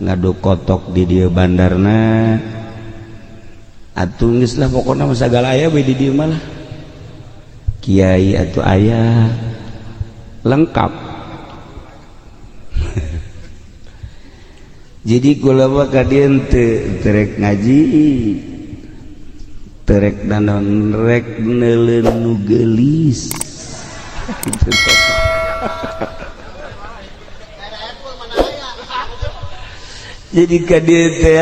ngadu kotok di dieu bandarna atuh geus lah pokona sagala aya we di dieu mah lah kiai atuh aya lengkap. Jadi kula mah ka dieu teu rek ngaji teu rek nanon rek neuleun nu geulis gitu. Jadi ka dieu teh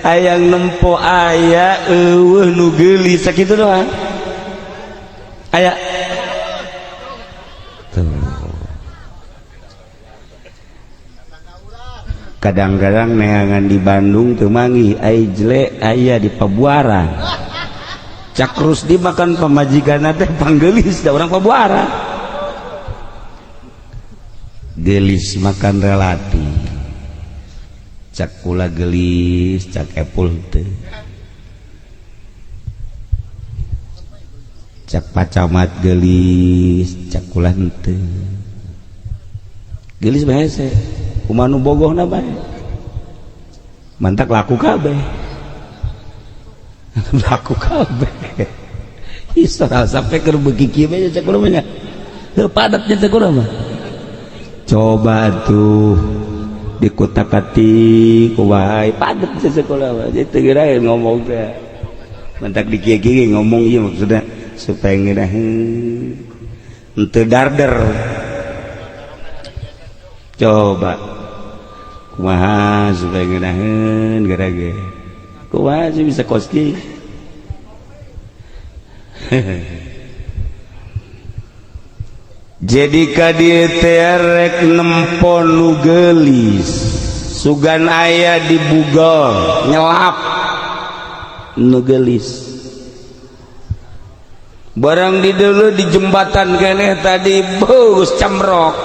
hayang nempo aya eueuh nu geulis sakitu doang aya tuh. Kadang-kadang neangan di Bandung teu manggih ai jelek aya di Pabuaran cak Rusdi makan pamajikanna teh panggeulis da urang Pabuaran geulis makan relatif cak kula geulis cak epul teu cak pacamat geulis cak kula henteu geulis bae hese kumaha nu bogohna bae mantak laku kabeh laku kabeh isora sampai keur beuki kieu bae cak urang mah teu padatnya cak urang mah coba tuh dikutak-atik wae padet cak urang mah teu geura ngomong teh mantak di kieu-kieu ngomong ieu maksudna supaya ngeunah henteu darder coba kumaha supaya ngeunaheun gara-gara kumaha sih bisa koski. Jadi ka dieu teh rek nempo nu geulis sugan aya di bugol nyelap nu geulis barang di dulu di jembatan keneh tadi bagus camrok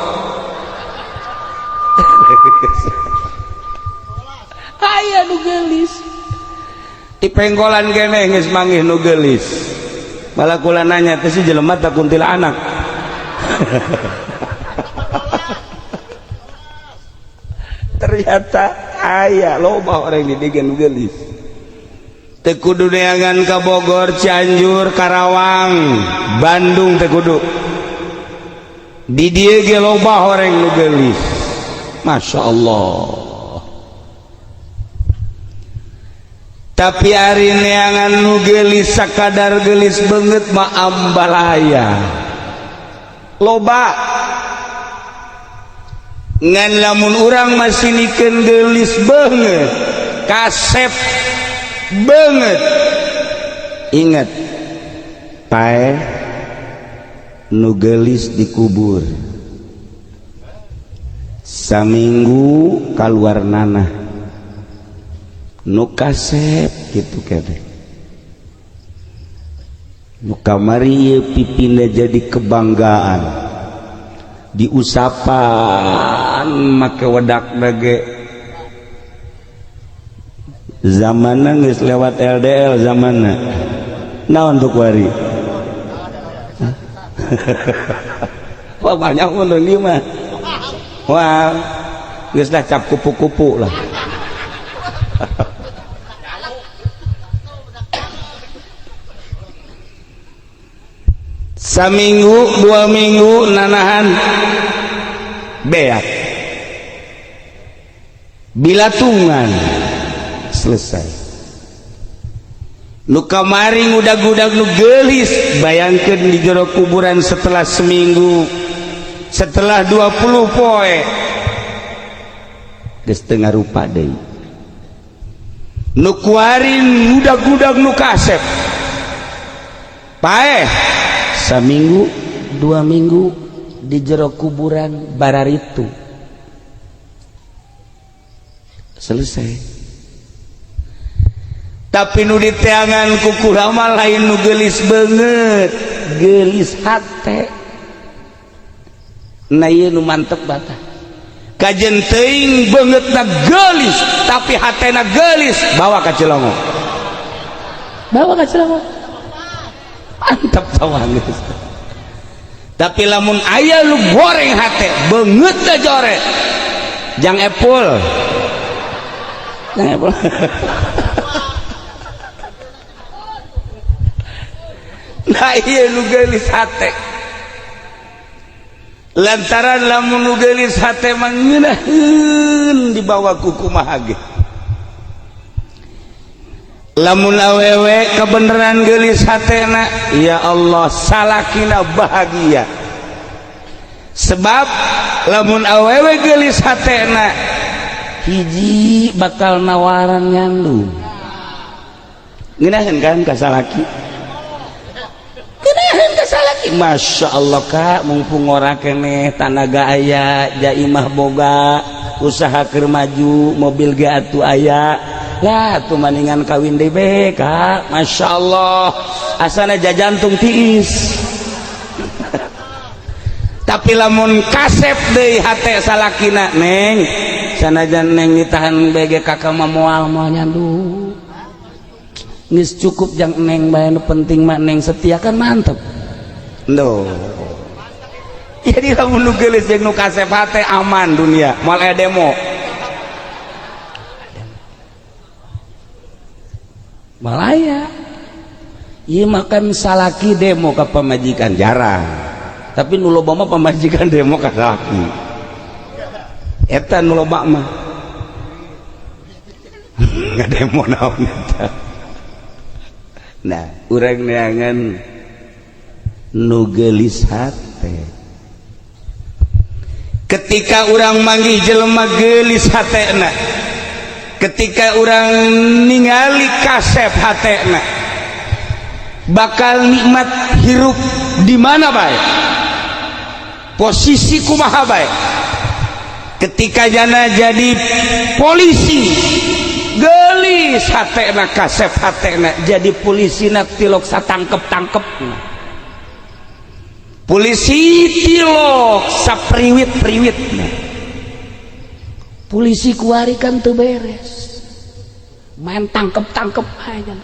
aya nu geulis di pengkolan keneh geus manggih nu geulis malah kula nanya teh si jelema teh kuntilanak ternyata aya loba orang di dieu nu geulis teu kudu neangan ka Bogor, Cianjur, Karawang, Bandung teu kudu di dieu ge loba orang nu geulis. Masya Allah. Tapi ari neangan nu geulis sakadar geulis beungeut mah ambalaya loba ngan lamun urang masinikeun geulis beungeut kasep beungeut ingat pae nu geulis dikubur saminggu kaluar nanah nu kasep gitu kene nu kamari ieu pipina jadi kebanggaan diusapan make wedakna ge zamanna geus lewat LDL zamanna naon untuk wari wah banyak mun ieu mah wah geus dah cap kupu-kupu lah saminggu 2 minggu nanahan beak bilatungan selesai nu kamari ngudag-udag nu geulis bayangkeun di jero kuburan setelah seminggu setelah 20 poe geus teu ngarupa deui nu kuari ngudag-udag nu kasep paeh saminggu 2 minggu di jero kuburan bararitu selesai. Tapi nu diteangan ku kumaha lain nu geulis beungeut geulis hate na ieu nu mantep batak kajen teuing beungeutna geulis tapi hatena geulis bawa ka Cilongo mantap tawang geus. Tapi lamun aya lu goreng hate beungeut da jore jang epul nah iya nu geulis hate lantaran lamun nu geulis hate mah ngeunaheun dibawa ku kumaha ge lamun awewe kebenaran geulis hatena ya Allah salakina bahagia sebab lamun awewe geulis hatena hiji bakal nawaran nyandu ngeunaheun kan ka salaki ngeunaheun ka salaki Masya Allah Kak mumpung ora keneh tanaga aya jaimah boga usaha keur maju mobil ge atuh aya lah tuh maningan kawin deui be Kak Masya Allah asana jajantung tiis tapi lamun kasep deui hate salakina neng sanajan neng ditahan bege kakak mah moal nyandu geus cukup jang neng bae nu penting mah neng setia kan mantep no jadi lamun nu geulis jeung nu kasep hate aman dunia moal aya demo malaya ieu makan salaki demo ka pamajikan jarang tapi nu loba mah pamajikan demo ka salaki eta nu loba mah ngademo naon eta nah urang neangan nu geulis hate ketika urang manggih jelema geulis hatena ketika urang ningali kasep hatena bakal nikmat hirup di mana bae posisi kumaha bae ketika jana jadi polisi geulis hatena kasep hatena jadi polisi na tilok satangkep-tangkepna polisi tilok sapriwit-priwitna polisi kuari kan teu beres main tangkep-tangkep aja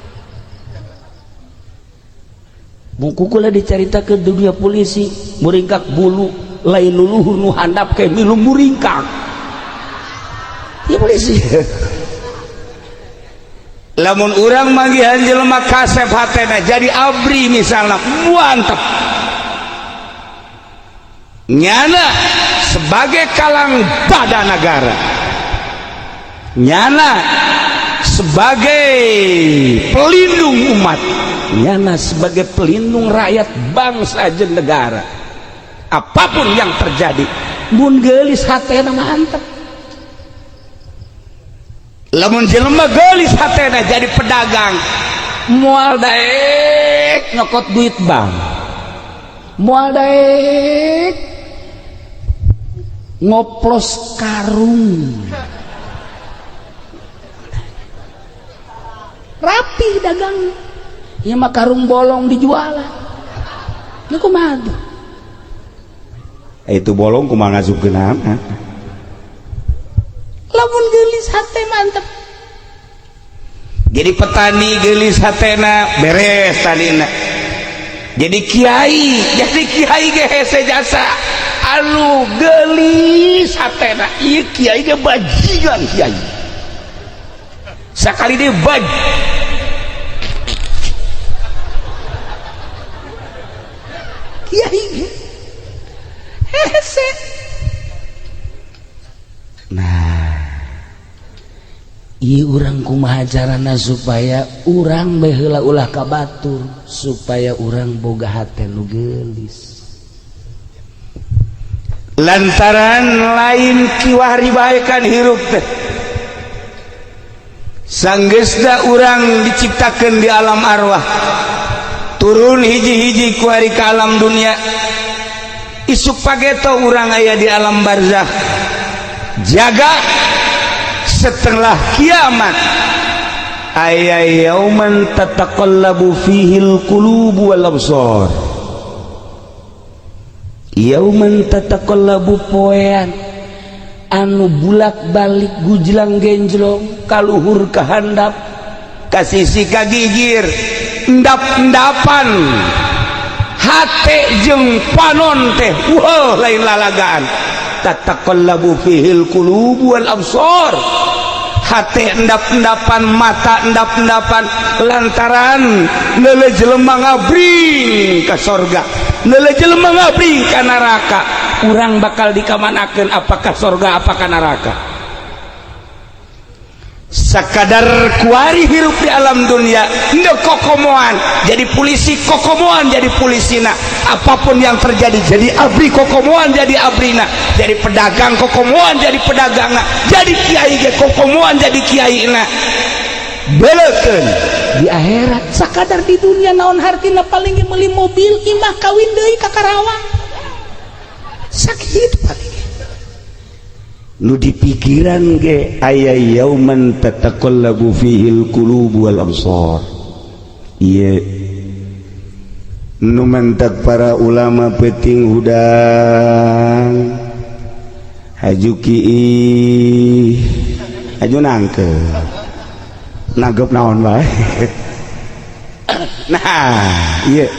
bungkukula dicarita ke dunia polisi muringkak bulu lain luluhur nu handap ke milu muringkak ya polisi lamun urang manggihan jelema kasep hatena jadi abri misalnya muantep nyana sebagai kalang badan negara nyana sebagai pelindung umat nyana sebagai pelindung rakyat bangsa jeung negara apapun yang terjadi mun geulis hatena mantep lamun jelema geulis hatena jadi pedagang moal daek nyokot duit bank moal daek ngoplos karung rapi dagang ya mah karung bolong dijualan ini kumaha itu bolong kumaha ngasupkeun anak lamun geulis hate mantep jadi petani geulis hatena beres tadina jadi kiai ge hese jasa anu geulis hatena ieu kiai ge bajingan kiai sakali dia baj kiai ge hese nah ieu urang kumaha carana supaya urang baheula ulah ka batur supaya urang boga hate nu geulis lantaran lain kiwari bae kan hirup teh sanggeusna urang diciptakeun di alam arwah turun hiji-hiji kuari ka alam dunia isuk pageto urang aya di alam barzakh jaga setelah kiamat aya yauman tataqallabu fihil qulubu wal absar yauman tataqallabu poean anu bulak-balik gujlang genjlong kaluhur ka handap ka sisi ka gigir endap-endapan hate jeung panon teh wah lain lalagaan tataqallabu fihil qulubu wal absar hati endap-endapan, mata endap-endapan lantaran leuleuh jelema ngabring ka sorga, leuleuh jelema ngabring ka neraka. Urang bakal dikamanakeun apakah sorga apakah neraka. Sakadar kuari hirup di alam dunia henteu kokomoan jadi polisi, kokomoan jadi polisina. Apapun yang terjadi jadi abri kokomoan jadi abrina, jadi pedagang kokomoan jadi pedagangna, jadi kiai ge kokomoan jadi kiaina. Beulekeun di akhirat sakadar di dunia naon hartina paling ge meuli mobil, imah kawin deui ka Karawang. Sakit paling nu di pikiran ge aya yauman tataqallabu fihil qulubu wal absar. Ieu nu mentak para ulama peuting hudang hajuki aju nangkeu nagep naon bae. Nah ieu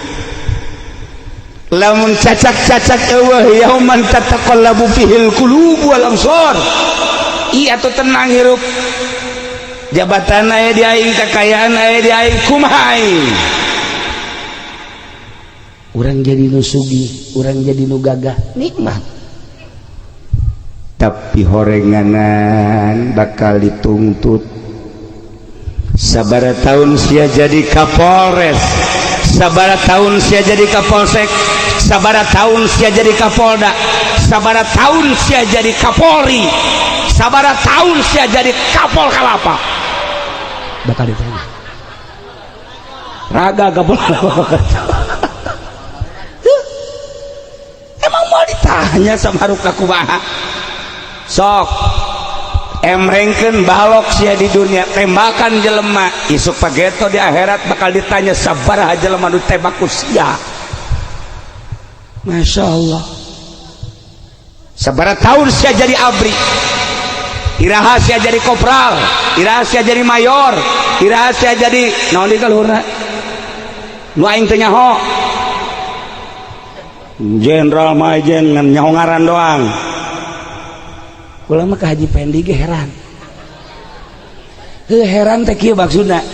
lamun cacak-cacak eueuh yauman tataqallabu fihil qulubu wal absar. Ieu atuh tenang hirup jabatan aya di aing, kakayaan aya di aing, kumaha aing? Urang jadi nu sugih, urang jadi nu gagah, nikmat. Tapi horenganan bakal dituntut. Sabaraha taun sia jadi Kapolres, sabaraha taun sia jadi Kapolsek, sabaraha taun sia jadi Kapolda, sabaraha taun sia jadi Kapolri, sabaraha taun sia jadi Kapol Kalapa. Bakal ditanya. Raga Kapol Kalapa. Emang mau ditanya sama Ruka kumaha? Sok emrengkeun balok sia di dunia, tembakan jelema, isuk pageto di akhirat bakal ditanya sabaraha jelema nu tembak ku sia. Masya Allah. Sabaraha tahun sia jadi abri, iraha sia jadi kopral, iraha sia jadi mayor, iraha sia jadi naon di kaluhurna nu aing teu nyaho jenderal majen ngan nyaho ngaran doang. Ulah mah ka Haji Pendi ge heran. Heran teh kieu maksudna.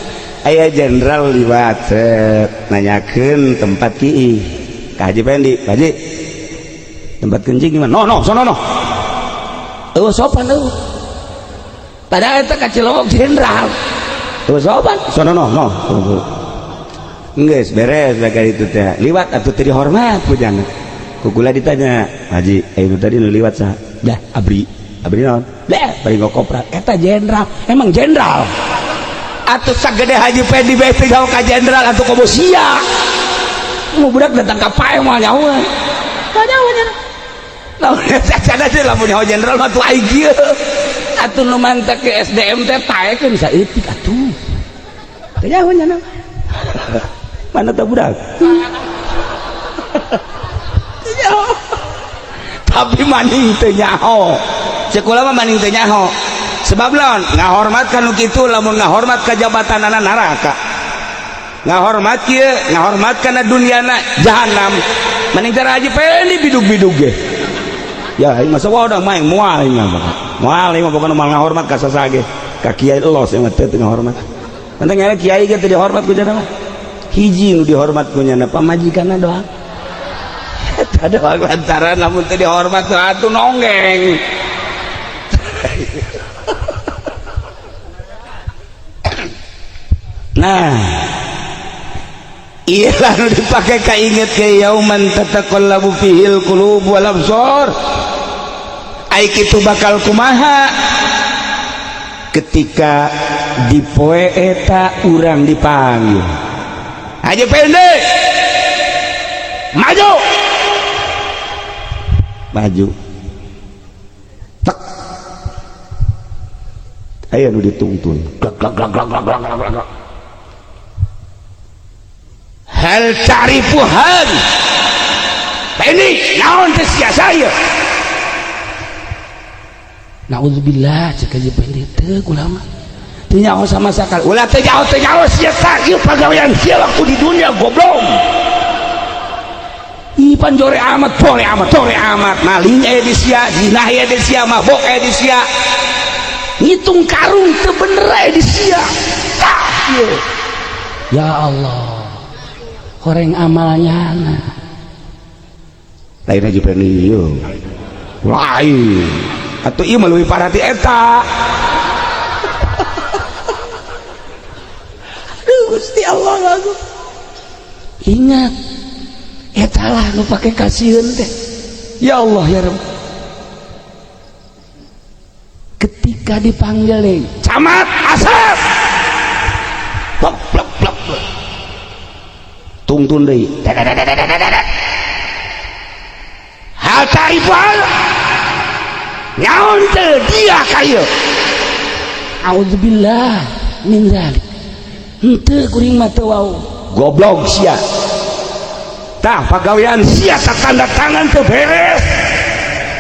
Aya jenderal liwat nanyakeun tempat kieu ka Haji Pendi, "Haji, tempat kencing gimana?" No, sono no. Eueuh sopan eueuh. Padahal eta ka Cilongok jenderal. Eueuh sopan, sono no. Geus beres bae itu teh. Liwat atuh teu dihormat pujangna. Kukula ditanya, "Haji, anu tadi nu liwat saha?" "Dah, abri." Abri naon? Dah, bari ngokoprat. Eta jenderal, emang jenderal. Atuh sagede Haji Pendi bae teh gawe ka jenderal atuh komo sia. Mau budak datang ka pae moal nyahoan. Ka nyahoan. Lamun cacana teh lamun nyaho jenderal mah tuh ai kieu. Atuh nu mantek ke SDM teh taekeun saeutik atuh. Teu nyahoan nya. Mana teh budak? Teu nyaho. Tapi maning teu nyaho. Sekolah mah maning teu nyaho. Sebab lawan ngahormat ka nu kitu lamun ngahormat ka jabatanana neraka. Ngahormat kieu, ngahormat kana dunyana jahanam. Maning cara Haji Pendi bidug-bidug ge. Ya, ieu mah sawa urang maeng moal ieu mah. Moal ieu mah pokona moal ngahormat ka sasage. Ka kiai elos ieu mah teu ngahormat. Penting aya kiai ge teu dihormat ku cenah mah. Hiji nu dihormat ku nya pamajikanna doang. Eta doang lantaran lamun teu dihormat atuh nonggeng. Nah, iyalah nu dipake kainget ke yauman tataqallabu fihil qulub wal absar. Ai kitu bakal kumaha ketika di poe eta urang dipanggil. Haji Pendi, maju. Maju. Aya nu ditungtun. Hal ta'rifu hal. Ini naon teh sia saya? Nauzubillah cek Haji Pendi teu ulama. Teu nyaho sama sakali. Ulah teu nyaho sia tah ieu pagawean sia waktu di dunia goblok. Ih panjore amat, tore amat. Maling aya di sia, zinah aya di sia, mabok aya di sia. ngitung karung teu bener aya di sia tah ieu ya Allah horeng amalnya lain aja ieu lain atuh ieu mah leuwih parah ti eta Gusti Allah lagu ingat eta lah nu pake kasieun teh ya Allah ya Rabb ketika dipanggil nih camat asap plak plak plak tungtun deui hal tarifal nyaon teh dia kaya auzubillah min zalik henteu kuring mah teu wau goblok sia tah pagawean sia tanda tangan teu beres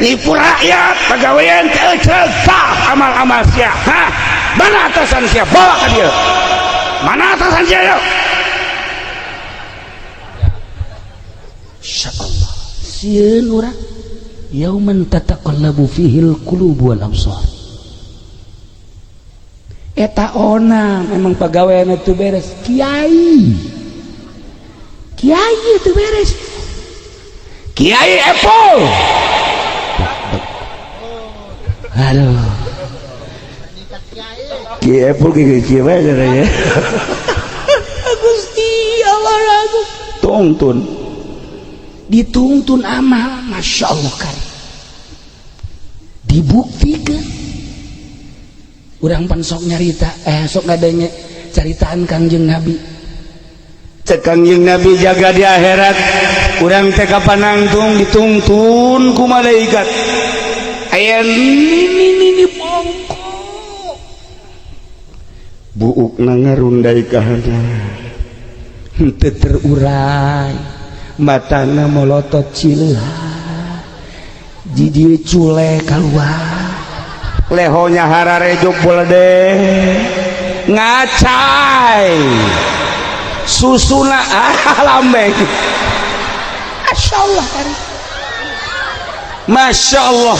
nipu rakyat pegawaian teu tah amal-amal sia hah mana atasan sia bawa ka dia mana atasan sia yo insyaallah sieun urang yauman tataqallabu fihil qulub wal absar eta ona memang pegawaian teu beres kiai teu beres kiai Epol aduh kiai Epol kiai bae ya Gusti Allah lagu tuntun dituntun amal Masya Allah kan dibuktikan urang pan sok nyarita sok ngadanya caritaan Kangjeng Nabi cek Kangjeng Nabi jaga di akhirat urang teh kapanangtung dituntun ku malaikat aya nini bongkok buukna ngarundai kahana henteu terurai matana molotot cileha di dieu cule kaluar lehonya hararejo bolde ngacai susuna lambeng Masya Allah kan Masya Allah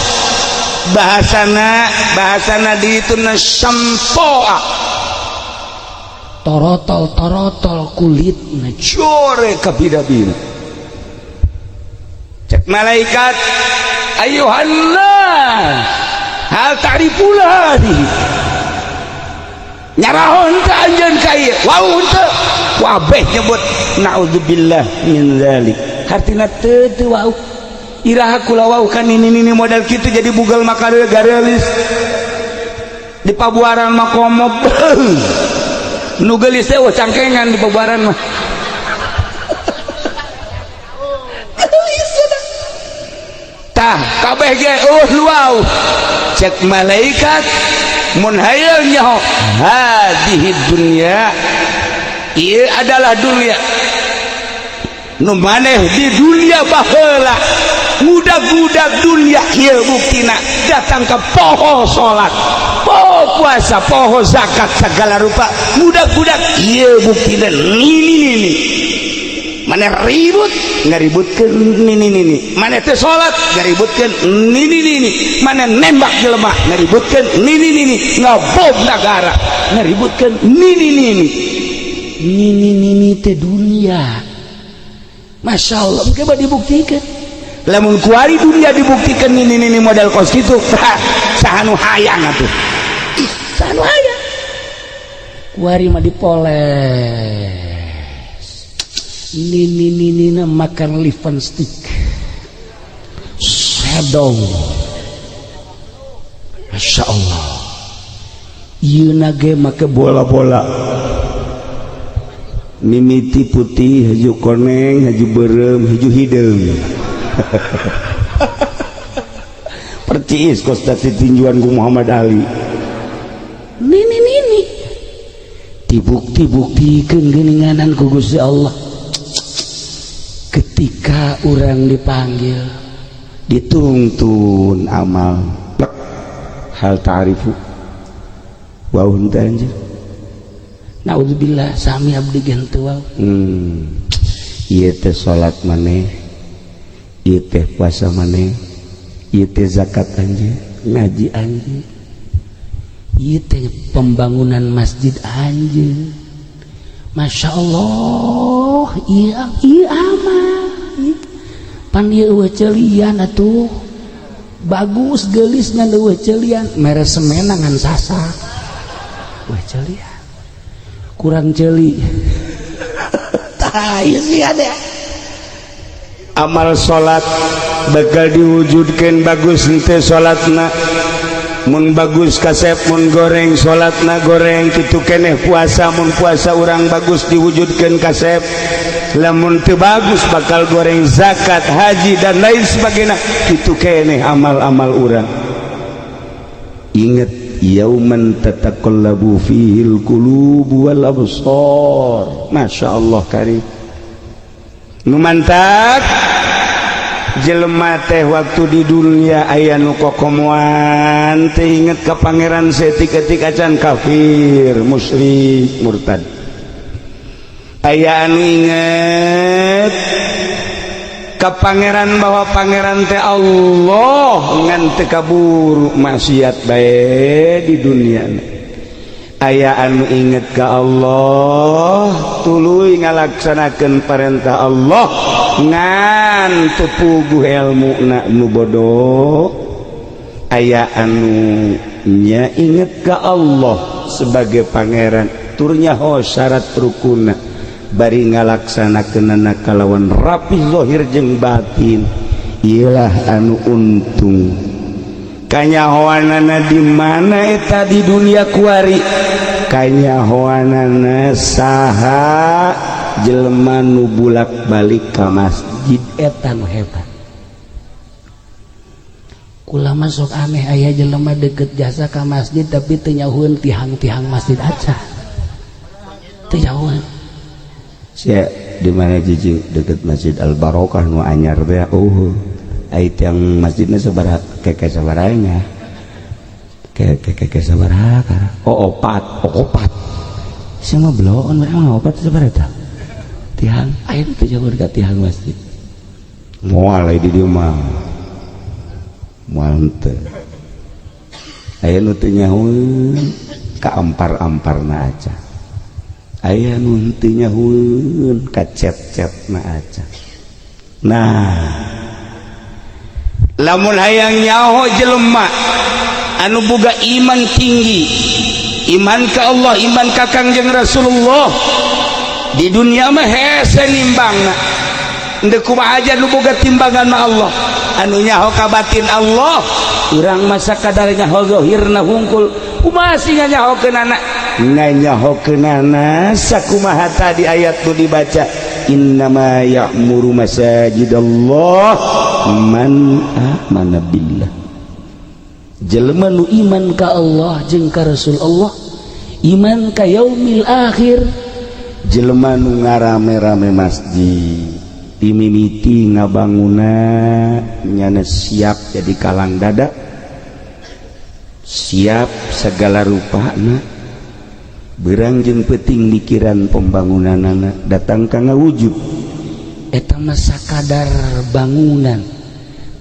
bahasana di itu sampoa torotol kulit core kabida-bida cek malaikat ayuhannas hal ta'rifula nyarahon ka anjeun kaya wau teu wabeh nyebut naudzubillah min zalik hartina teu wau iraha kula wau kan ini modal kitu jadi bugal makare garelis di pabuaran mah komob nu geulis teh cangkengan di pabuaran mah tah kabeh ge luau cek malaikat mun hayeu nyaho hadhihi dunya ieu adalah dunia nu maneh di dunia baheula budak-budak dunia ieu buktina datang ke poho salat poho puasa poho zakat segala rupa budak-budak ieu buktina nini maneh ribut ngaributkeun nini maneh teh salat ngaributkeun nini maneh nembak jelema ngaributkeun nini ngabob negara ngaributkeun nini teh dunia Masya Allah mungkin dibuktikan lamun kuari dunia dibuktikan nini model kos gitu sahanu hayang atuh sahanu hayang kuari mah dipoles nini makan lipstick shadow Masya Allah ieu nage make bola-bola mimiti putih haju koneng haju berem haju hideung percis kos tadi tinjuan ku Muhammad Ali nini dibukti-buktikeun geuninganan ku Gusti Allah ketika orang dipanggil dituntun amal hal ta'rifu wa unta anjir naudzubillah sami abdi gentu wau ieu teh salat maneh ieu teh puasa maneh ieu teh zakat anjir ngaji anjir Ieu teh pembangunan masjid anjeun. Masya Allah, iya mah. Pan ieu eueuh celian atuh. Bagus geulisna eueuh celian, mere semena ngan sasak. Eueuh celian. Kurang celi. Tah ieu sih ada. Amal salat bakal diwujudkeun bagus henteu salatna. Mun bagus kasep mun goreng salatna goreng kitu keneh puasa mun puasa urang bagus diwujudkeun kasep lamun teu bagus bakal goreng zakat haji dan lain sebagainya kitu keneh amal-amal urang. Ingat yauman tataqallabu fihil qulubu wal absar. Masyaallah karim nu mantap jelema teh waktu di dunia aya nu kokomoan teh inget ka pangeran setik-etik acan kafir musyrik murtad aya anu inget ka pangeran bahwa pangeran teh Allah ngan teu kaburu maksiat bae di dunia aya anu inget ka Allah tuluy ngalaksanakeun perintah Allah ngan teu puguh ilmuna nu bodoh aya anu nya inget ka Allah sebagai pangeran tur nyaho syarat rukunna bari ngalaksanakeunana kalawan rapih zahir jeung batin ialah anu untung kanyahoanana di mana eta di dunia kuari kanyahoanana saha jelema nu bulak-balik ka masjid eta nu hebat. Kula masuk aneh aya jelema deket jasa ka masjid tapi teu nyahoeun tihang-tihang masjid aja. Teu nyahoeun. Sia di mana jijing deket Masjid Al Barokah nu anyar teh ai tiang masjidna sabaraha keke sabaranya keke sabaraha ka opat sia mah bloon we mah opat sabaraha tah tihang aya teh jauh dekat tihang masjid moal di dieu mah moal teu aya nu teu nyahoeun ka ampar-amparna aja aya nu teu nyahoeun ka cet-cetna aja. Nah lamun hayang nyaho jelema anu boga iman tinggi iman ka Allah iman ka Kangjeng Rasulullah di dunia mah hese nimbangna endeu kumaha aja nu boga timbangan mah Allah anu nyaho ka batin Allah urang masa kadar nyaho zahirna hungkul kumaha sih nyahokeunana nganyahokeunana sakumaha tadi ayat nu dibaca innama ya'muru masajidallah man amana billah jelema nu iman ka Allah jeung ka Rasul Allah iman ka yaumil akhir jelema nu ngarame-rame masjid dimimiti ngabanguna nyana siap jadi kalang dada siap segala rupana berang jeung peuting mikiran pembangunanana datang ka ngawujud eta mah sakadar bangunan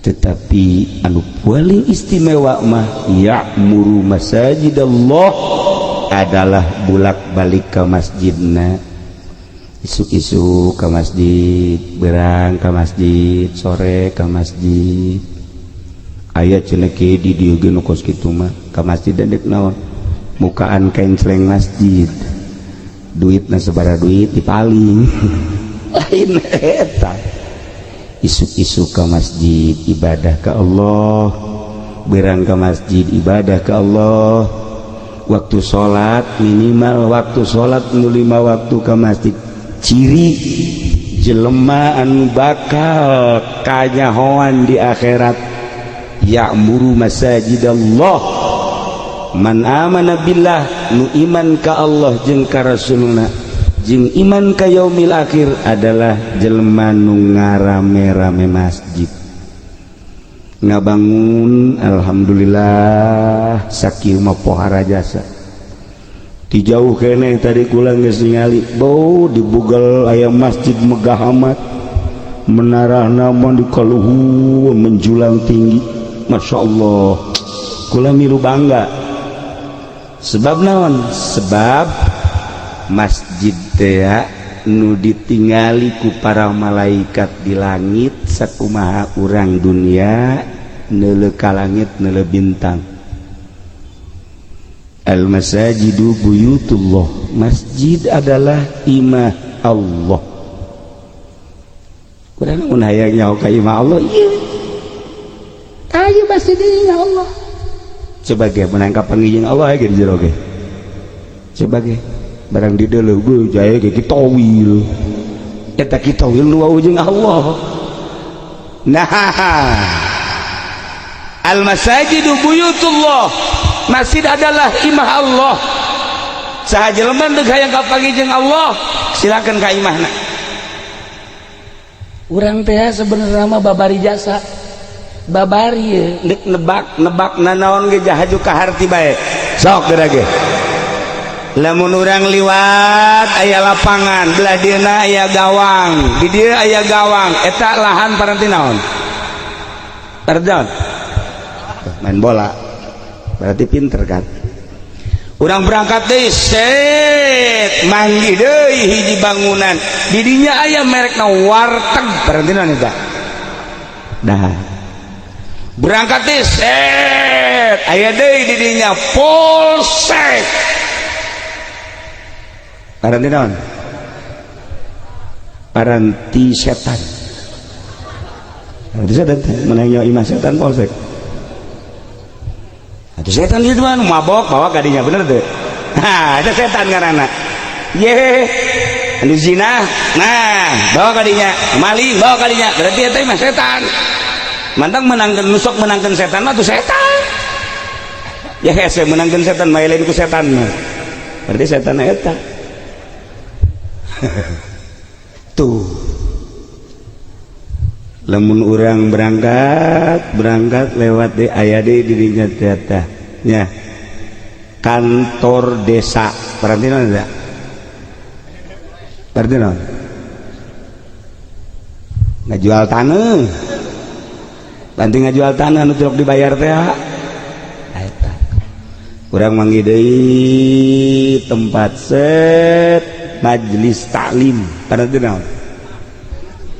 tetapi anu paling istimewa mah ya'muru masajidallah adalah bulak-balik ke masjidna isuk-isuk ke masjid berang ke masjid sore ke masjid aya cenah ke di dieu ge nu kos kitu mah ke masjid dek naon mukaan kenceleng masjid duitna sabaraha duit dipaling lain eta isuk-isuk ke masjid ibadah ke Allah berang ke masjid ibadah ke Allah waktu sholat minimal waktu sholat nu 5 waktu ke masjid ciri jelema anu bakal kanyahoan di akhirat ya'muru masajidallah man amana billah nu iman ka Allah jeung ka Rasulna jeung iman ka yaumil akhir adalah jelema nu ngarame-rame masjid ngabangun alhamdulillah sakieu mah pohara jasa di jauh keneh tadi kula geus ningali bau di bugal aya masjid megah amat menarahna mah di kaluhur menjulang tinggi masyaallah kula milu bangga sebab naon sebab masjid teh nu ditingali ku para malaikat di langit sakumaha urang dunia neuleuh ka langit neuleuh bintang. Al masajidu buyutullah, masjid adalah imah Allah. Kurang mun hayang nyaho ka imah Allah, ieu aya masjid imah Allah. Coba ge menang ka pangijing Allah ge di jero ge. Coba ge barang di deuleuh gue jaya ge kitawil. Eta kitawil nu ujung Allah. Nah, al masajidu buyutullah, masjid adalah imah Allah. Saha jelema deuk hayang ka pangijing Allah, silakan ka imahna. Urang teh sebenarnya mah babari jasa. Babari dek nebak nanaon ge jahaju ka harti bae. Sok geura ge. Lamun urang liwat aya lapangan, belah dieuna aya gawang, di dieu aya gawang, eta lahan paranti naon? Pardon. Main bola. Berarti pinter kan? Urang berangkat deui set, manggi deui hiji bangunan. Di dinya aya merekna warteg, paranti naon eta? Dah. Berangkat deh set aya deui di dinya polsek paranti naon paranti setan menanya imah setan polsek atuh setan itu mah mabok bawa kadinya bener teh nah itu setan ngaranna ye anu zina nah bawa kadinya maling bawa kadinya berarti eta mah setan. Mantang menangkan nusok menangkan setan mah tuh setan. Ya hese menangkan setan mah lain ku setan mah. Berarti setan eta. Tuh. Lamun urang berangkat lewat di aya deui di dinya teh nya. Kantor desa. Berarti naon eta? Berarti naon? Ngajual taneuh. Banting ngajual tanah nu truk dibayar teh eta urang manggi deui tempat set majelis taklim paranti naon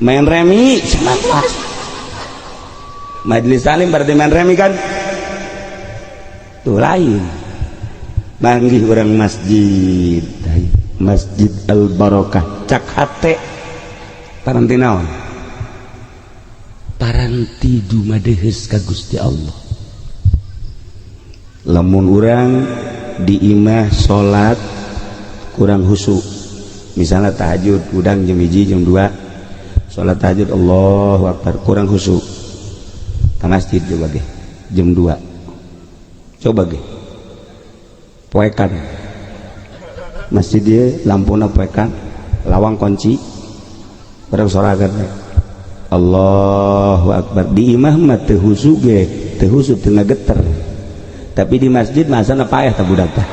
main remi 19 majelis taklim berarti main remi kan tuh lain manggi urang masjid Masjid Al Barokah cak hate paranti naon paranti dumadeheus ka Gusti Allah. Lamun urang di imah salat kurang husuk misalnya tahajud udang jam 1 jam 2 salat tahajud Allahu Akbar kurang husuk ka masjid coba ge jam 2 coba ge poekan masjid dia lampuna poekan lawang kunci bareng soragan Allahu Akbar di imah mah teu husuk ge teu husuk teu ngageter tapi di masjid masana paeh tah budak tah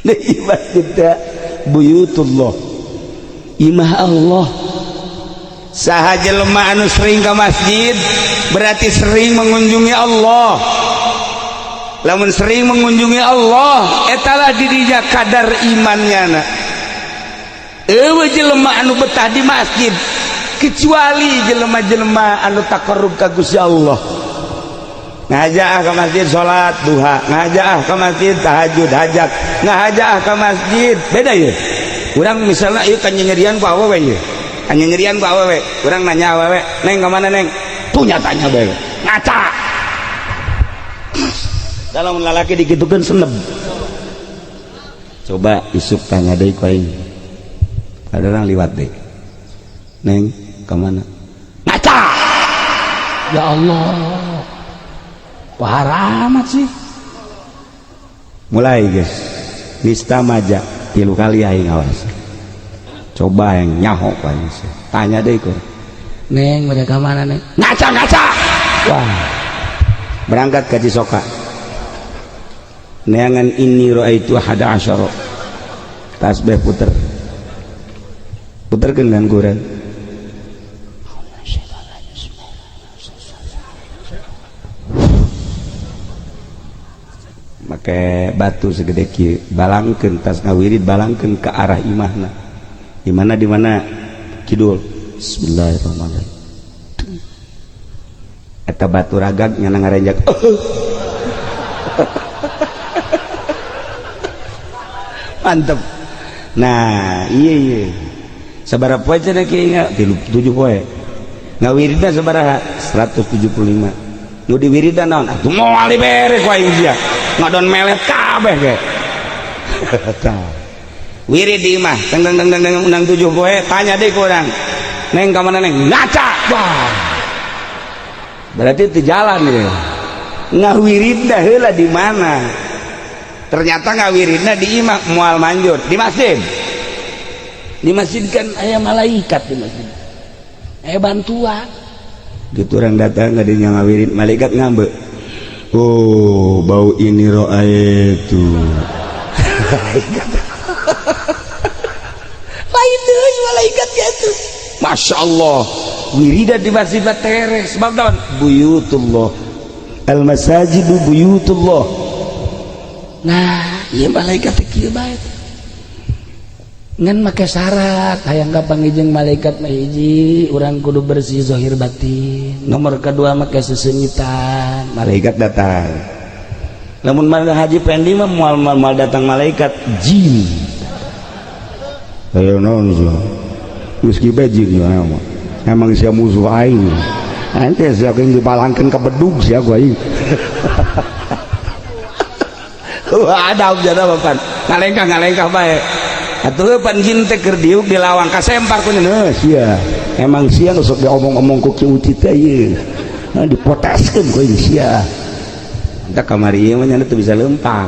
di masjid teh buyutullah imah Allah. Saha jelema anu sering ka masjid berarti sering mengunjungi Allah. Lamun sering mengunjungi Allah etalah dirinya kadar imannya. Eueuh jelema anu betah di masjid kecuali jelema-jelema anu taqarrub ka Gusti Allah. Ngajaah ka masjid salat duha, ngajaah ka masjid tahajud hajat, ngajaah ka masjid beda ya. Urang misalnya ieu kan nyerian ku awewe ye. Kan nyerian ku awewe, urang nanya awewe, "Neng ka mana, Neng?" Tuh nyatanya bae. Ngaca. Dalam lalaki dikitukan seneb. Coba isuk tanya deh ku aing. Ada orang liwat deh. Neng, kemana? Ngaca. Ya Allah. Parah amat sih. Mulai guys. Nista maja 3 kali aing awas. Coba yang nyaho ku aing. Tanya deh ku. Neng, mereka mana, Neng? Ngaca. Wah. Berangkat ke Cisoka. Neangan ini ra'aitu 11 tasbih puterkeun dan kuran make batu segede kieu balangkeun tas ngawirid balangkeun ke arah imahna di mana kidul bismillahirrahmanirrahim eta batu ragag nyana ngarenjak mantep. Nah iya sabaraha poe cenah kieu 7 poe ngawiridna sabaraha 175 nu diwiridan naon atuh moal dibere ku aing sia ngadon melet kabeh ge wirid di imah teng undang 7 poe tanya deui ku urang neng ka mana neng ngaca wah berarti itu jalan ya ngawiridna heula di mana ternyata ngawiridna di imah moal manjur di masjid kan aya malaikat di masjid aya bantuan gitu orang datang ngadinya ngawirid malaikat ngambe oh bau ini roa itu lain deui malaikat gitu masya Allah wiridan di masjid bateres sebab naon buyutullah al masajidu buyutullah. Nah ieu malaikat kieu bae ngan make syarat hayang kapangijeng malaikat mah hiji urang kudu bersih zahir batin nomor kedua make sesengitan malaikat datang lamun mana haji pendi mah moal datang malaikat jin ayo naon sih geus kieu jin mah emang sia musuh aing ente sia geus dibalangkeun ka bedug sia ku aing ada objana bapan ngalengkah bae atuh pan jin teh keur diuk di lawang kasempar ku nya sia emang sia nu sok diomong-omong ku kieu teh ieu dipoteskeun ku ieu sia da kamari ieu mah nya teu bisa leumpang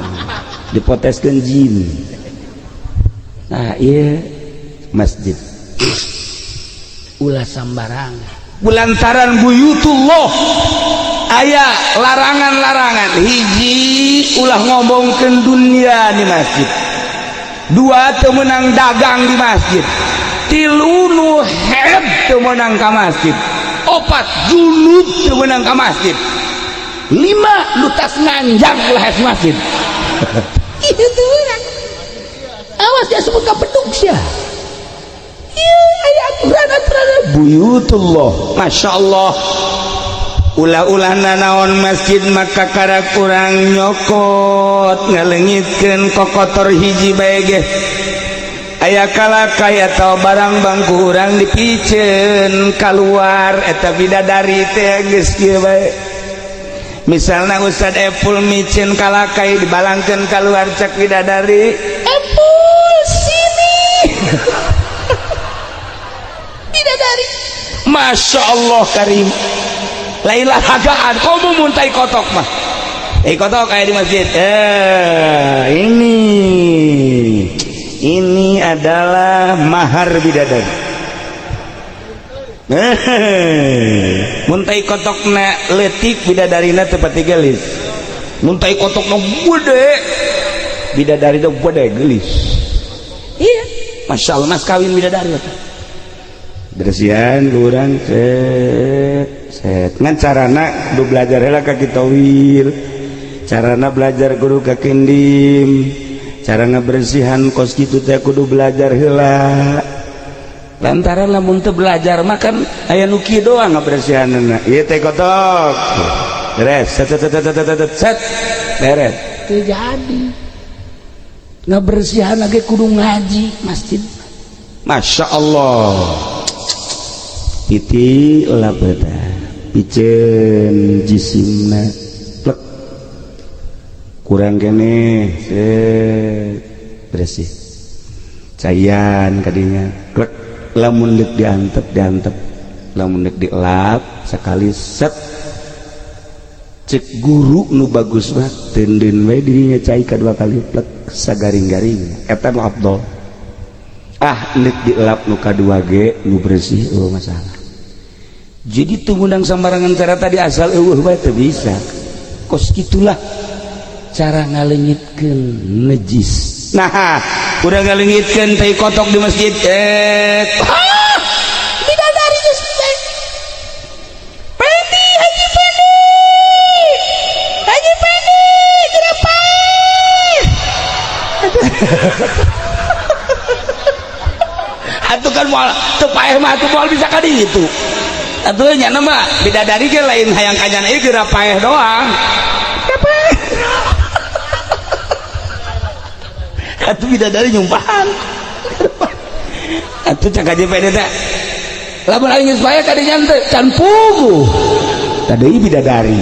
dipoteskeun jin. Nah ieu masjid ulah sambarang bulantaran buyutullah aya larangan-larangan hiji ulah ngomongkeun dunia di masjid dua teu meunang dagang di masjid tilu nu heb teu meunang ka masjid opat junub teu meunang ka masjid lima lu tas nganjang ulah es masjid itu urang awas dia sebut ka bedug sia ieu aya aturan-aturan buyutullah masya Allah ulah-ulahna naon masjid maka karak urang nyokot ngalengitkeun kokotor hiji bae ge aya kala kaya tau barang bangku urang dipiceun keluar eta bidadari teh geus kieu bae misalna Ustad Epul micin kalakai dibalangkeun keluar cek bidadari Epul sini bidadari masya Allah karim lailah hagaan kamu muntai kotok mah kotok kayak di masjid ini adalah mahar bidadari muntai kotok na letik bidadarina tepati gelis muntai kotok na gede bidadari na gede gelis iya masya Allah mas kawin bidadari bersihan kurang set ngan carana kudu belajar heula ka kitawil carana belajar kudu ka kindim cara ngabersihan kos kitu teh kudu belajar heula lantaran lamun teu belajar mah kan aya nu kieu doang ngabersihanna ieu teh kotok beres set beres teu jadi ngabersihan ge kudu ngaji masjid masya Allah piti ulah beda piceun jisimna plek kurang kene bersih cayan kadinya plek lamun deuk diantep lamun deuk dielap sakali set cek guru nu bagus mah teuneun we dirinya cai kadua kali plek sagaring-garing eta nu afdol neuk dielap nu kadua ge nu bersih eueuh masalah. Jadi tungundang sambarangan cara tadi asal eueuh bae teu bisa. Kos kitulah cara ngaleungitkeun najis. Nah, udah ngaleungitkeun teh kotok di masjid bidadari geus teh. Pendi Haji Pendi. Haji Pendi kenapa? atuh kan moal teu paeh mah atuh moal bisa ka ditu atuh nya mah bidadari ge lain hayang kanyan ieu geura paeh doang atuh bidadari nyumpahan atuh cak aja pede teh lamun aing geus paeh ka dinya teh can puguh tadi bidadari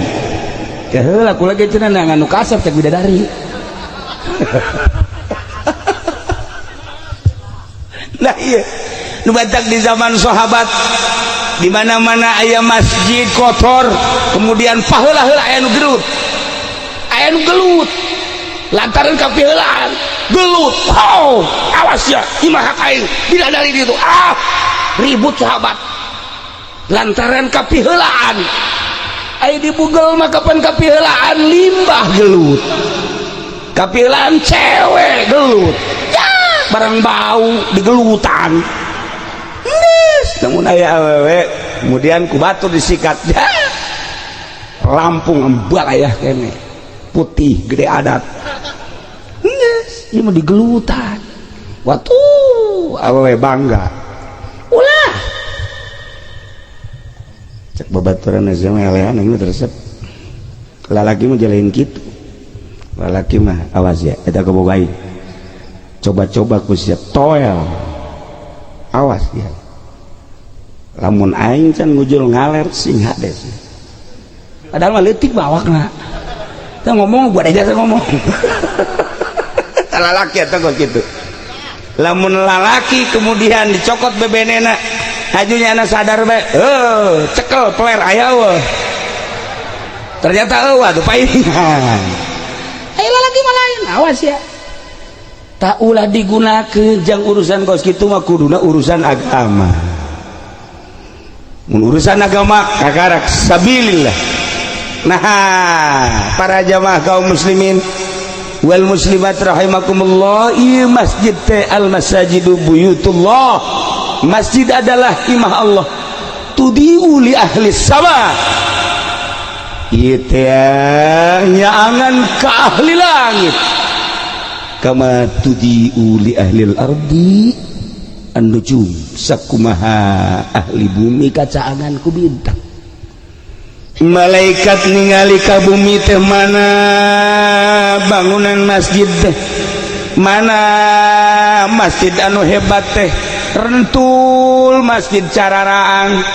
heula kula ge cenah nganu kasep cek bidadari nah iya nu batak di zaman sahabat di mana-mana aya masjid kotor kemudian paheula-heula aya nu gelut lantaran kapiheulaan gelut awas ya imah aing bidadari ditu ribut sahabat lantaran kapiheulaan aya di bugel mah kapan kapiheulaan limbah gelut kapiheulaan cewek gelut barang bau digelutan namun aya awewe kemudian ku batur disikat Lampung embal aya kene putih gede adat ini mau digelutan waktu awewe bangga ulah cek babaturan aja melehan ini tersep lalaki mau jalanin gitu lalaki mah awas ya kita kebogai coba-coba ku siap toel awas ya lamun aing can ngujul ngaler sing hades padahal mah leutik bawakna kita ngomong buat aja ngomong lalaki atau kok gitu lamun lalaki kemudian dicokot bebenena hajunya anak sadar be cekel peler aya ternyata tuh paingan lalaki mah lain awas ya tak ulah digunakeun jang urusan kos kitu mah kuduna urusan agama mun urusan agama kakarak sabilillah. Nah para jamaah kaum muslimin wal muslimat rahimakumullah ieu masjid teh al masajidu buyutullah masjid adalah imah Allah tudiu li ahli sama ieu teh nyaangan ka ahli langit kama tudiu li ahli ardi an-nujum sakumaha ahli bumi kacaangan ku bintang malaikat ningali ka bumi teh mana bangunan masjid teh mana masjid anu hebat teh rentul masjid cararaan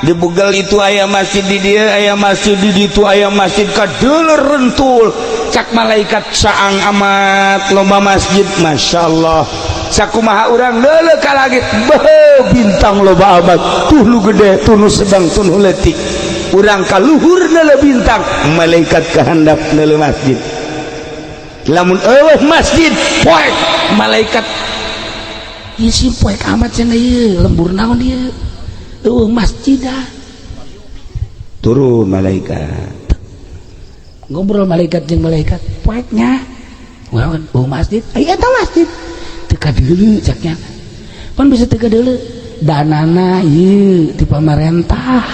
di bugel itu aya masjid di dia aya masjid di ditu aya masjid kadeuler rentul cak malaikat saang amat loba masjid masyaallah sakumaha urang leuleuh ka langit bintang loba amat tuh nu gede tuh nu sedang tuh nu leutik urang ka luhur neuleuh bintang malaikat kahandap neuleuh masjid lamun eueuh masjid poek malaikat ieu si poek amat cenah ieu lembur naon ieu eueuh masjidah turun malaikat ngobrol malaikat jeung malaikat poeknya ngawan masjid aya eta masjid teu kadeuleu caknya pan bisa teu kadeuleu danana ieu ti pamarentah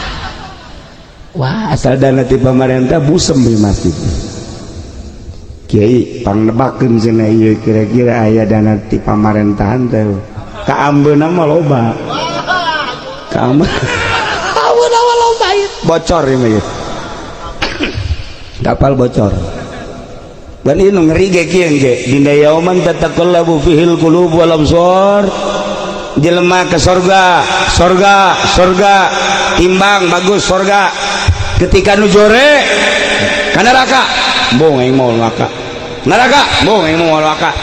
wah asal dana ti pamarentah busem di masjid kiai pangnebakeun cenah ieu kira-kira aya dana ti pamarentahan teh ka ambeuna mah loba ka ambeuna mah loba bocor ieu mah kapal bocor dan ini ngeri ge kieu ge dina yauman tataqallabu fihil qulub wal absar jelema ke surga timbang bagus surga ketika nu jore ka neraka bong aing mau neraka bong aing mau neraka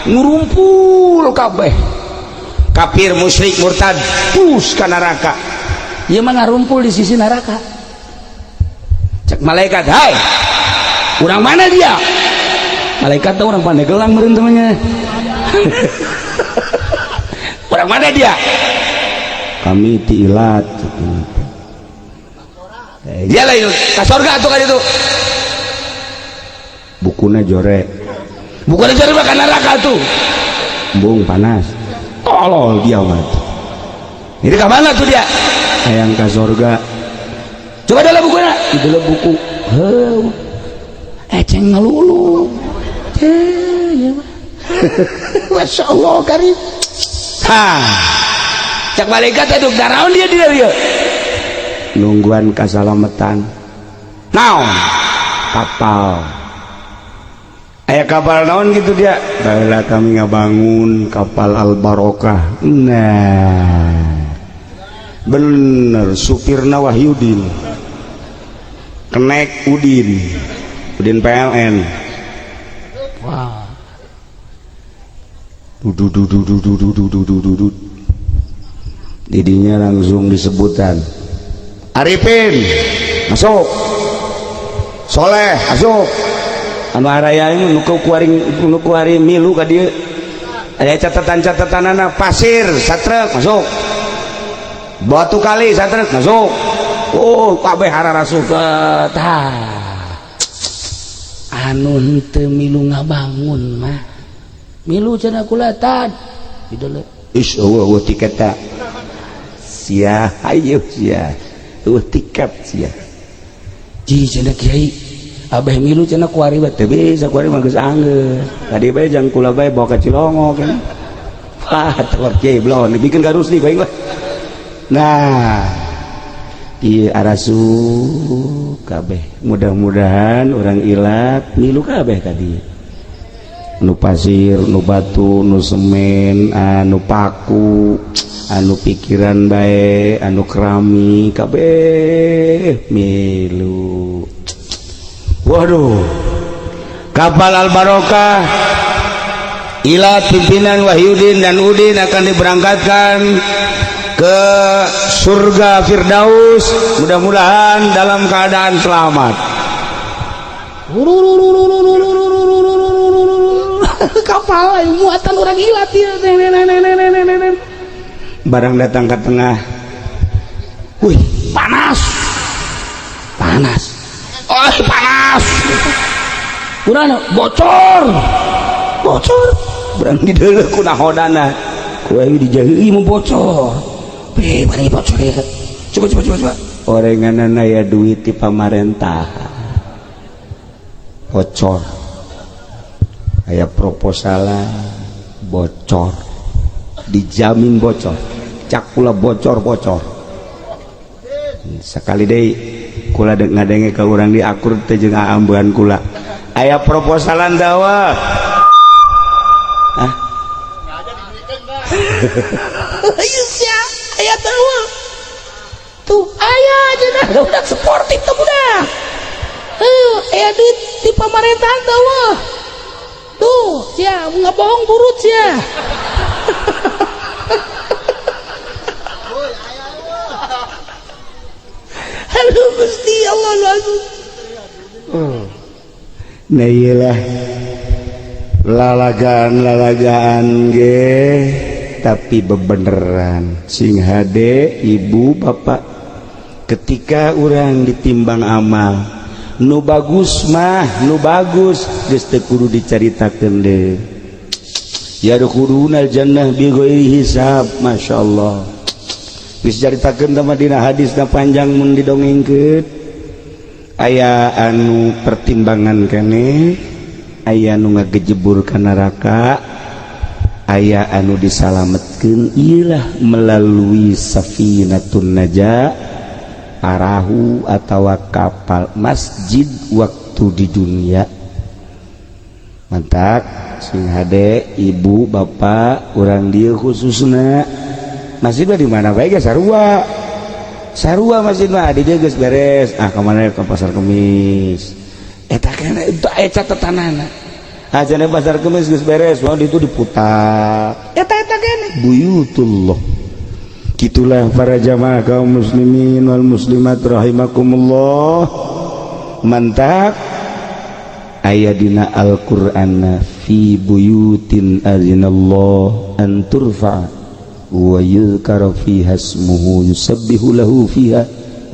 ngurumpul kabeh kafir musyrik murtad pus ka neraka ieu mah ngarumpul di sisi neraka cek malaikat hai urang mana dia malaikat tuh orang pandai gelang meureun temannya orang mana dia kami tiilat dia lain ka surga atuh ka ditu bukuna jore mah ka neraka tuh bung panas tolol dia mah ini ka mana tuh dia hayang ka surga coba dalam bukunya di dalam buku ceng ngelulu Masya Allah karim. Cak malaikat itu daraon dia nungguan kasalamatan naon kapal aya kapal naon gitu dia baheula kami ngabangun kapal Al Barokah. Nah bener supirna Wahyudin kenek Udin PLN. Wah. Didinya langsung disebutan Arifin masuk, Soleh masuk, anu araya nu kuari milu ka dieu aya catatan-catatanana pasir satrek masuk, batu kali satrek masuk. Oh kabeh hararasuk anu henteu milu ngabangun mah milu cenah kulatan dideuleu is eueuh tiket ta sia ayo sia tiket sia ji cenah kiai abah milu cenah kuari bae teu bisa kuari mah geus anggeus tadi bae jang kula bae bawa ka Cilongo kan telur kiai belum dibikin ka Rusdi bae lah. Nah di arasu kabeh mudah-mudahan orang ilat milu kabeh tadi nu pasir nu batu nu semen anu paku anu pikiran bae anu kerami kabeh milu. Waduh kapal Al Barokah ilat pimpinan Wahyudin dan Udin akan diberangkatkan ke surga Firdaus, mudah-mudahan dalam keadaan selamat. Kapal muatan orang ilat ya. Barang datang ke tengah, wih panas, oh panas, kurang bocor, berang di dalam kuna hodana, kue dijahili mau bocor, mana bocor ya? Coba. Orenganan aya duit di pamarentah, bocor, aya proposalan, bocor, dijamin bocor, cak pula bocor. Sekali deh, kula ngadenge ke urang di akur teh jeung aambean kula, aya proposalan dawa. Ayo sia, aya tahu. Tuh aya aja dah, udah sportif tuh budak. Aya duit di pemerintahan tahu. Tuh, sia, nggak bohong burut sia. Halo Gusti Allah langsung. Nah iyalah lalagaan ge tapi bebeneran sing hade ibu bapak ketika orang ditimbang amal nu bagus geus teu kudu dicaritakeun deui yadkhulunal jannah bi ghairi hisab masyaallah geus caritakeun teh dina hadisna panjang mun didongengkeun aya anu pertimbangan keneh aya nu ngagejebur ka neraka aya anu disalametkeun iyalah melalui safinatun najah parahu atawa kapal masjid waktu di dunia. Mantap sing hade ibu bapak urang dieu khususna masjid di mana bae ge sarua masjid mah di dieu geus beres kamana ke pasar Kemis eta kana eta catatanana ajane pasar Kemis geus beres mau itu diputar eta kene buyutullah. Gitulah para jamaah kaum muslimin wal muslimat rahimakumullah. Mantap aya dina Al-Qur'an fi buyutin azinallah an turfa wa yuzkara fiha ismuhu yusabbihu lahu fiha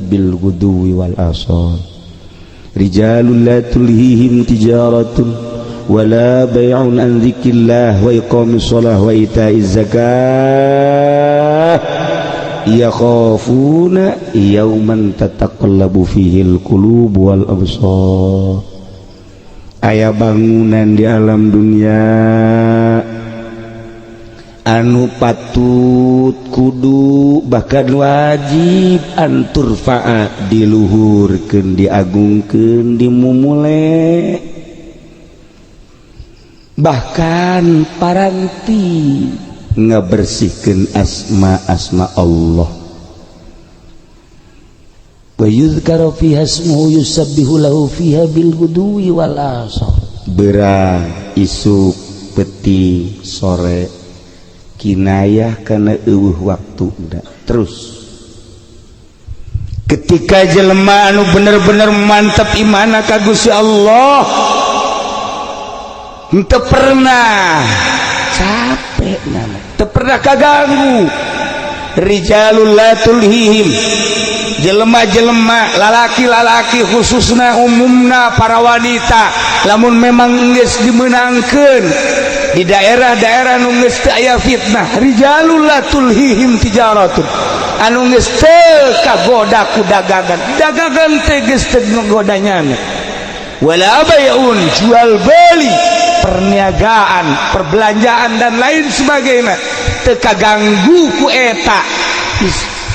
bil ghuduwi wal asal rijalun la tulhihim tijaratun wala bay'un an dzikrillah wa iqamis shalah wa ita'iz zakah yakhafuna yauman tataqallabu fihil qulub wal absar. Aya bangunan di alam dunia anu patut kudu bahkan wajib antur faat diluhurkeun diagungkeun dimumule bahkan paranti ngabersihkeun asma-asma Allah wa yuzkaru fiha ismuhu yusabbihu lahu fiha bil ghudwi wal asar berang isuk peti sore kinayah kana eueuh waktu terus ketika jelema anu bener-bener mantap imanna ka Gusti Allah henteu pernah capek nama teu pernah kaganggu rijalul la tulhihim jelema-jelema lalaki-lalaki khususna umumna para wanita lamun memang geus dimenangkeun di daerah-daerah anu geus teu aya fitnah rijalul la tulhihim tijaratun anu geus teu kagoda ku dagangan teh geus teu godanyana wala bayun jual beli perniagaan perbelanjaan dan lain sebagainya teu kaganggu ku eta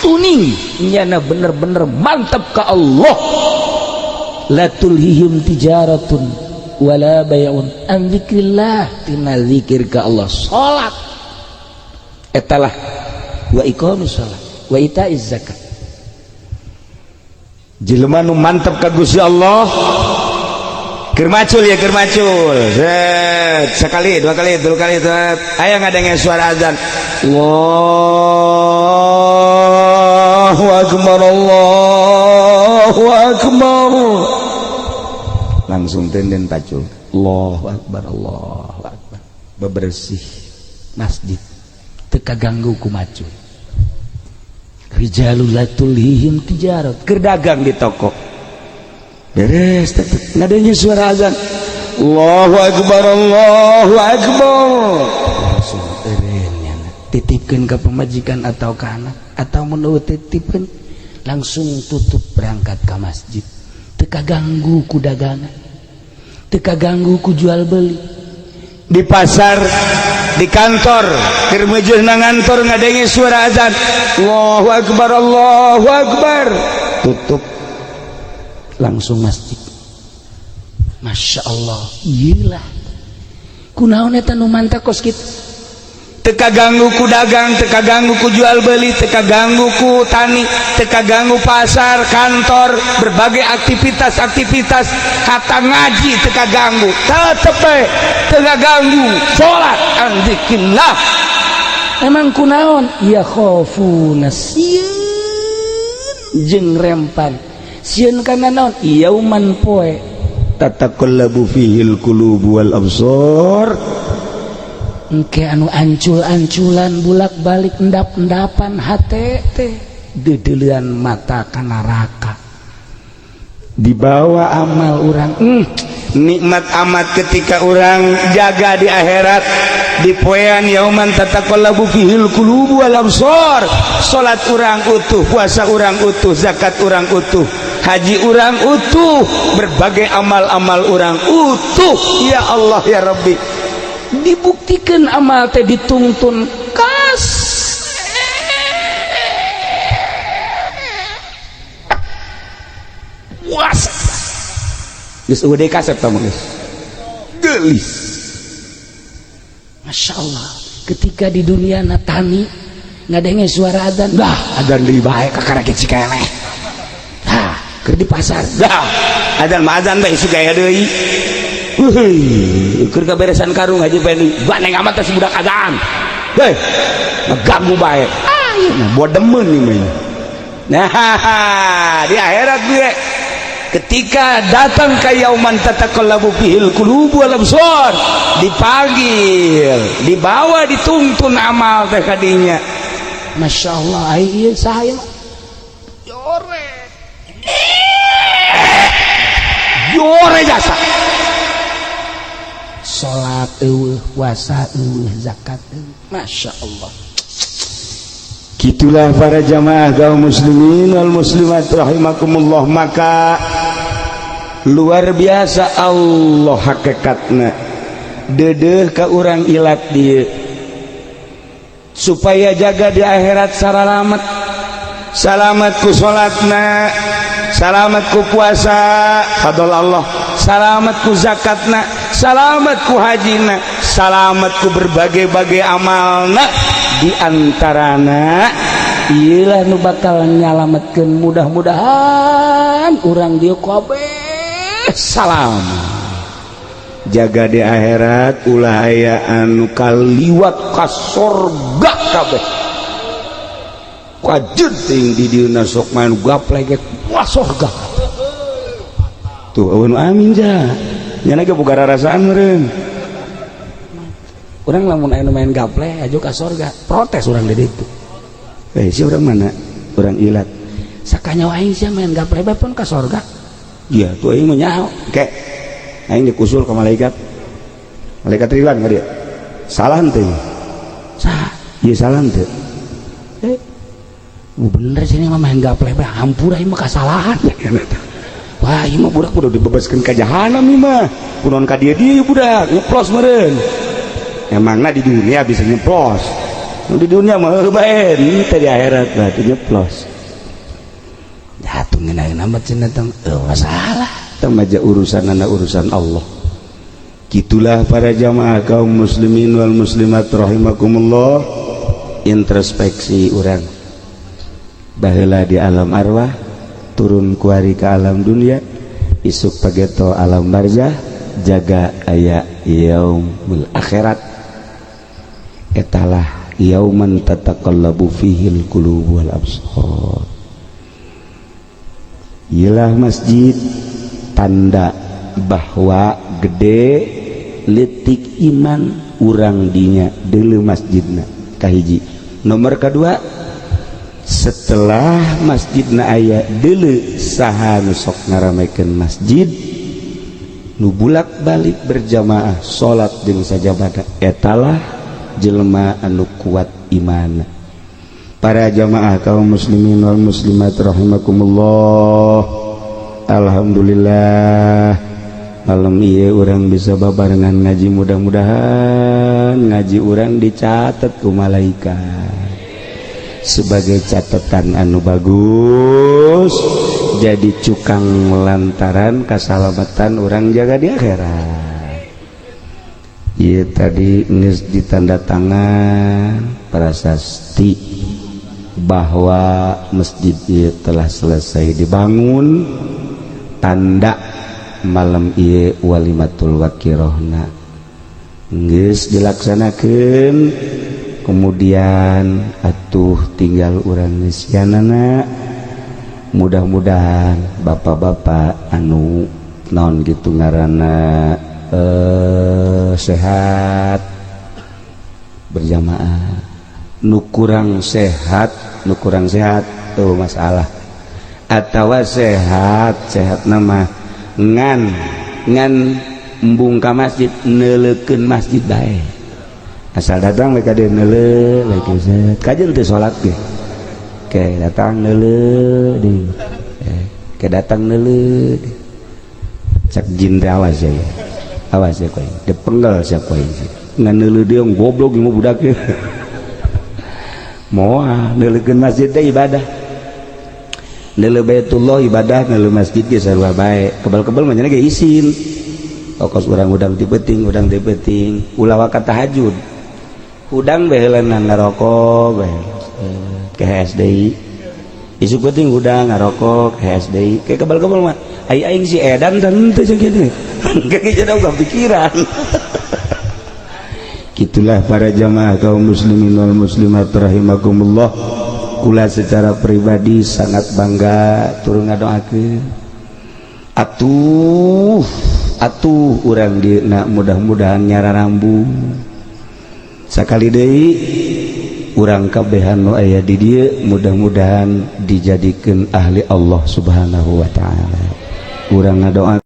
tuning nyana bener-bener mantap ka Allah la tulhihim tijaratun wala bay'un an dzikrillah tina zikir ka Allah salat etalah wa iqamus salat wa itaiz zakat jelema nu mantap ka Gusti Allah keur macul ya keur macul sekali dua kali tilu kali aya ngadenge suara azan Allahu akbar Allahu akbar langsung tenden pacul Allahu akbar bebersih masjid teu kaganggu ku macul rijalul la tulhihim tijarat keur dagang di toko beres tetep ngadenge suara azan Allahu akbar langsung titipkeun ka pemajikan atau ka anak atau mun titipkeun langsung tutup berangkat ka masjid teu kaganggu ku dagangan teu kaganggu ku jual beli di pasar di kantor keur meujeuhna ngantor ngadenge suara azan Allahu akbar tutup langsung masjid Masya Allah iyalah kunaon eta nu mantap kos kitu teu kaganggu ku dagang teu kaganggu ku jual beli teu kaganggu ku tani teu kaganggu pasar kantor berbagai aktivitas kata ngaji teu kaganggu tetep teu kaganggu salat an dzikrillah emang kunaon ya khafuna sieun jeung rempan sieun kana naon yauman poe tataqallabu fihil qulubu wal absar engke anu ancul-anculan bulak-balik endap-endapan hate teh deudeulean mata ka neraka dibawa amal urang nikmat amat ketika urang jaga di akhirat di poean yauman tataqallabu fihil qulubu wal absar salat urang utuh puasa urang utuh zakat urang utuh haji urang utuh berbagai amal-amal urang utuh ya Allah ya Rabbi dibuktikan amal teh dituntun kas puasa geus udah kasep tah geus geulis Masya Allah ketika di dunia natani ngadenge suara adzan adzan deui bae kakarakit si keneh keur di pasar adzan mah adzan bae sugaya deui keur kaberesan karung aja pengen baneng amat si budak adzan hei ngeganggu bae nah buat demen nih nah di akhirat gue ketika datang ke yauman tataqallabu fihil qulubu wal absar dipanggil dibawa dituntun amal teh kadinya Masya Allah ieu saha jore jasa salat eueuh puasa eueuh zakat eueuh Masya Allah gitulah para jamaah kaum muslimin wal muslimat rahimakumullah maka luar biasa Allah hakikatna deudeuh ka urang ilat dieu supaya jaga di akhirat salamet ku salatna, salamet ku puasa fadl Allah, salamet ku zakatna, salamet ku hajina, salamet ku berbagai-bagai amalna, di antarana iyalah nu bakal nyalametkeun mudah-mudahan urang dieu kabeh salam. Jaga di akhirat ulah aya anu kaliwat ka sorga kabeh. Wajib ting di dieuna sok main gaplek ka sorga. Tuh aweun amin ja. Nya ge boga rarasaan meureun. Urang lamun aya nu main gaplek aju ka sorga, protes urang di ditu. Si urang mana? Urang ilat. Sakanyawa aing sia main gaplek bae pun ka sorga. Iya, tuh aing mah nyaho. Kek aing dikusul ke malaikat Ridwan ka dia salah henteu sah ieu salah henteu bener sini mah main gaplek bae hampura ieu mah kasalahan wah ieu mah budak kudu dibebaskeun ka jahanam ieu mah kunaon ka dieu budak nyeplos meureun emangna di dunia bisa nyeplos di dunia mah bae teh di akhirat mah teu nyeplos jatuh ngeunana mah cenah teh masalah tamaja urusan Allah. Gitulah para jamaah kaum muslimin wal muslimat rahimakumullah, introspeksi urang baheula di alam arwah turun kuari ke alam dunia isuk pageto alam barzah jaga aya yaumul akhirat etalah yauman tataqallabu fihil qulub wal absar. Ialah masjid tanda bahwa gede letik iman urang dinya deuleu masjidna kahiji. Nomor kedua, setelah masjidna aya deuleu saha nu sok ngaramekeun masjid nu bulak-balik berjamaah salat jeung sajabada etalah jelema anu kuat iman. Para jamaah kaum muslimin wal muslimat rahimakumullah, alhamdulillah malam ieu urang bisa babarengan ngaji, mudah-mudahan ngaji urang dicatet ku malaikat sebagai catatan anu bagus, jadi cukang lantaran kasalamatan urang jaga di akhirat. Ieu tadi geus ditanda tangan prasasti bahwa masjid ieu telah selesai dibangun, tanda malam ieu walimatul wakirohna geus dilaksanakeun, kemudian atuh tinggal urang nisyanana. Mudah-mudahan bapak-bapak anu naon gitu ngaranna sehat berjamaah, nu kurang sehat tuh masalah, atawa sehat nama ngan embung ka masjid neuleukeun masjid bae, asal datang mereka dia neuleuh lagi set kajeun teu salat ge ke datang neuleuh di ke datang neuleuh cak jin teh awas ya koy depenggal sia koy ngan neuleuh dia goblok ieu budak ge moal neuleukeun masjid teh ibadah, neuleuh baitullah ibadah, neuleuh masjid ge sarua bae. Kebal-kebal mah nya ge isin. Okos urang udang ti peuting ulah wakat tahajud. Udang baheulana ngarokok bae. Ke HSDI. Isuk peuting udang ngarokok ke HSDI. Ke kebal-kebal mah aing si edan teu jeung kitu. Engke jadi udah pikiran. Itulah para jamaah kaum muslimin wal muslimat rahimakumullah, kula secara pribadi sangat bangga turun ngadoakeun atuh urang dieuna mudah-mudahan nyararambung sakali deui urang kabehan nu aya di dieu mudah-mudahan dijadikeun ahli Allah subhanahu wa ta'ala. Urang ngadoa